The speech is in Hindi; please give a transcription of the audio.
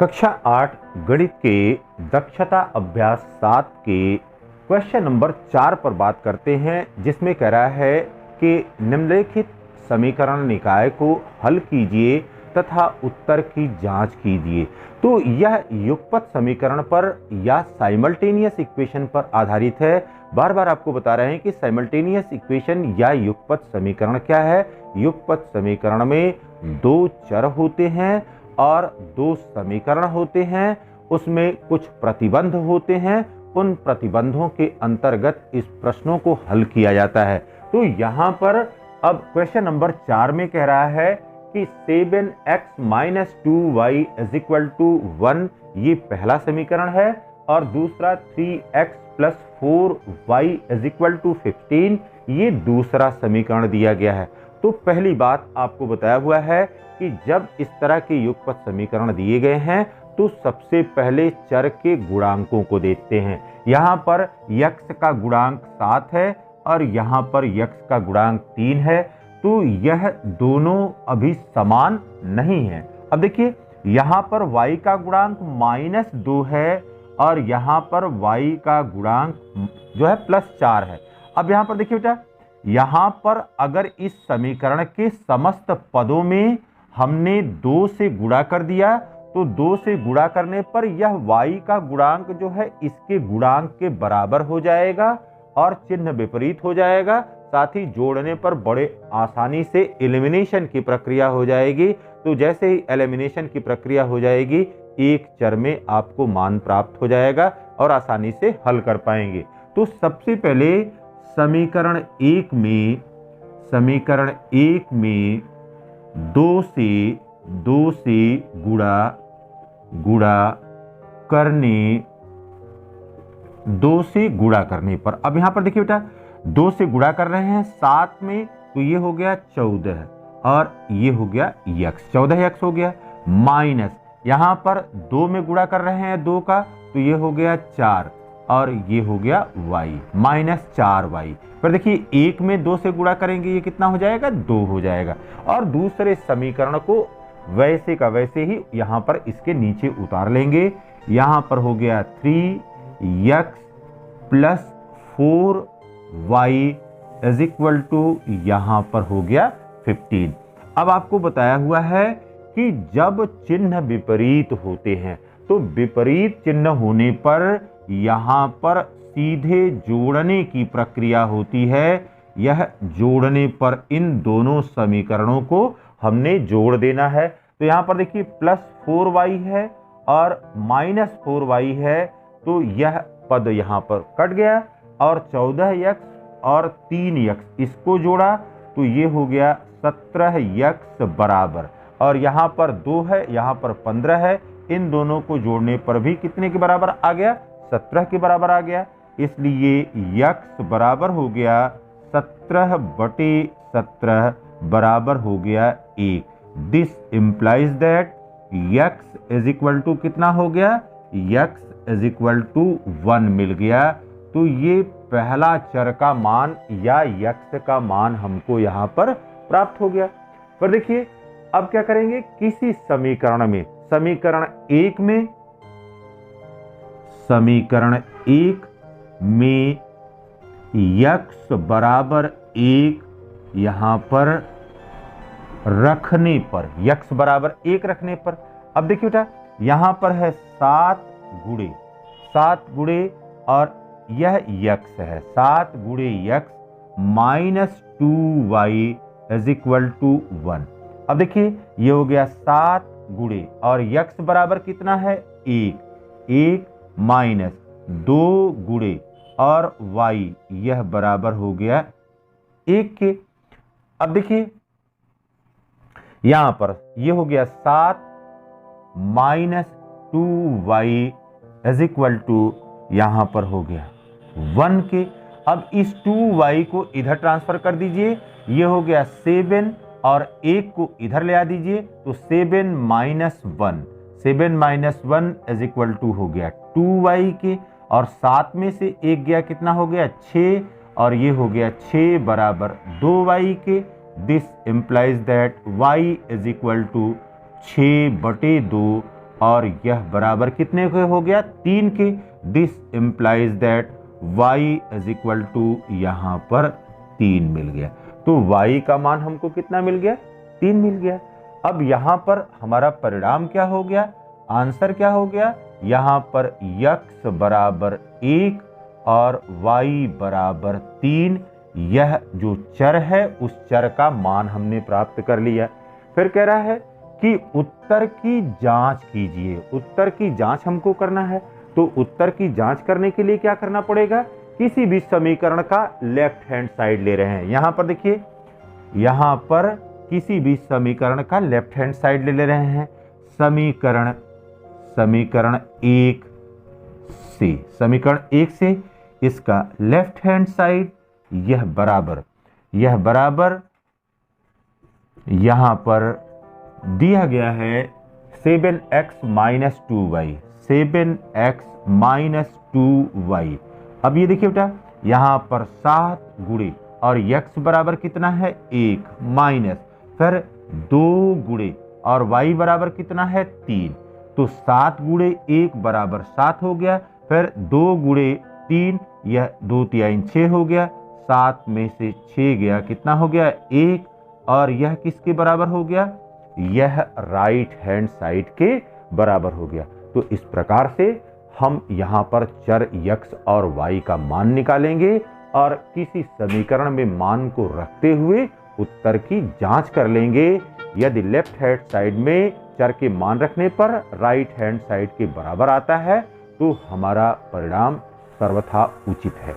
कक्षा 8 गणित के दक्षता अभ्यास 7 के क्वेश्चन नंबर 4 पर बात करते हैं, जिसमें कह रहा है कि निम्नलिखित समीकरण निकाय को हल कीजिए तथा उत्तर की जांच कीजिए। तो यह युगपत समीकरण पर या साइमल्टेनियस इक्वेशन पर आधारित है। बार बार आपको बता रहे हैं कि साइमल्टेनियस इक्वेशन या युगपत समीकरण क्या है। युगपत समीकरण में दो चर होते हैं और दो समीकरण होते हैं, उसमें कुछ प्रतिबंध होते हैं। उन प्रतिबंधों के अंतर्गत इस प्रश्नों को हल किया जाता है। तो यहाँ पर अब क्वेश्चन नंबर 4 में कह रहा है कि 7x - 2y = 1, ये पहला समीकरण है, और दूसरा 3x + 4y = 15, ये दूसरा समीकरण दिया गया है। तो पहली बात आपको बताया हुआ है कि जब इस तरह के युगपत समीकरण दिए गए हैं तो सबसे पहले चर के गुणांकों को देखते हैं। यहाँ पर x का गुणांक 7 है और यहाँ पर x का गुणांक 3 है, तो यह दोनों अभी समान नहीं है। अब देखिए, यहाँ पर y का गुणांक -2 है और यहाँ पर y का गुणांक जो है +4 है। अब यहाँ पर देखिए बेटा, यहाँ पर अगर इस समीकरण के समस्त पदों में हमने 2 से गुणा कर दिया तो 2 से गुणा करने पर यह y का गुणांक जो है इसके गुणांक के बराबर हो जाएगा और चिन्ह विपरीत हो जाएगा। साथ ही जोड़ने पर बड़े आसानी से एलिमिनेशन की प्रक्रिया हो जाएगी। तो जैसे ही एलिमिनेशन की प्रक्रिया हो जाएगी, एक चर में आपको मान प्राप्त हो जाएगा और आसानी से हल कर पाएंगे। तो सबसे पहले समीकरण 1 में 2 से गुणा करने पर, अब यहां पर देखिए बेटा, 2 से गुणा कर रहे हैं 7 में, तो ये हो गया 14 और ये हो गया x, 14x हो गया, माइनस यहां पर 2 में गुणा कर रहे हैं 2 का, तो ये हो गया 4 और ये हो गया y, -4y। पर देखिए, 1 में 2 से गुणा करेंगे, ये कितना हो जाएगा? 2 हो जाएगा। और दूसरे समीकरण को वैसे का वैसे ही यहां पर इसके नीचे उतार लेंगे। यहां पर हो गया 3x + 4y = यहां पर हो गया 15। अब आपको बताया हुआ है कि जब चिन्ह विपरीत होते हैं तो विपरीत चिन्ह होने पर यहां पर सीधे जोड़ने की प्रक्रिया होती है। यह जोड़ने पर इन दोनों समीकरणों को हमने जोड़ देना है। तो यहां पर देखिए +4y है और -4y है, तो यह पद यहां पर कट गया और 14x और 3x इसको जोड़ा तो ये हो गया 17x बराबर, और यहां पर 2 है, यहां पर 15 है। इन दोनों को जोड़ने पर भी कितने के बराबर आ गया? 17 के बराबर आ गया। इसलिए x बराबर हो गया 17/17 बराबर हो गया 1। दिस इम्प्लाइज दैट x = कितना हो गया? x = 1 मिल गया। तो ये पहला चर का मान या x का मान हमको यहाँ पर प्राप्त हो गया। पर देखिए, अब क्या करेंगे? किसी समीकरण में, समीकरण 1 में x बराबर 1 यहां पर रखने पर, x बराबर 1 रखने पर, अब देखिए बेटा, यहां पर है 7 गुणे और यह x है, 7 गुणे x - 2y = 1। अब देखिए, ये हो गया 7 गुणे और x बराबर कितना है? 1 माइनस 2 गुणे और y यह बराबर हो गया 1 के। अब देखिए, यहां पर यह हो गया 7 - 2y = यहां पर हो गया 1 के। अब इस 2y को इधर ट्रांसफर कर दीजिए, यह हो गया 7 और 1 को इधर ले आ दीजिए, तो 7 - 1 = हो गया 2y के, और 7 में से 1 गया, कितना हो गया? 6, और ये हो गया 6 बराबर 2y के। दिस इम्प्लाइज दैट y = 6/2 और यह बराबर कितने के हो गया, 3 के। This implies that y is equal to यहां पर 3 मिल गया। तो y का मान हमको कितना मिल गया, 3 मिल गया। अब यहां पर हमारा परिणाम क्या हो गया, आंसर क्या हो गया, यहां पर x बराबर 1 और y बराबर 3, यह जो चर है उस चर का मान हमने प्राप्त कर लिया। फिर कह रहा है कि उत्तर की जांच कीजिए। उत्तर की जांच हमको करना है, तो उत्तर की जांच करने के लिए क्या करना पड़ेगा, किसी भी समीकरण का लेफ्ट हैंड साइड ले रहे हैं। यहां पर देखिए, यहां पर किसी भी समीकरण का लेफ्ट हैंड साइड ले रहे हैं। समीकरण 1 से इसका लेफ्ट हैंड साइड यह बराबर यहां पर दिया गया है 7x - 2y, 7x - 2y। अब ये देखिए बेटा, यहां पर 7 गुणे और x बराबर कितना है 1 माइनस, फिर 2 गुणे और y बराबर कितना है 3, तो 7 गुणे 1 बराबर 7 हो गया, फिर 2 गुणे 3, यह 2 3 6 हो गया, 7 में से 6 गया, कितना हो गया 1, और यह किसके बराबर हो गया, यह राइट हैंड साइड के बराबर हो गया। तो इस प्रकार से हम यहाँ पर चर x और y का मान निकालेंगे और किसी समीकरण में मान को रखते हुए उत्तर की जांच कर लेंगे। यदि लेफ्ट हैंड साइड में चर के मान रखने पर राइट हैंड साइड के बराबर आता है तो हमारा परिणाम सर्वथा उचित है।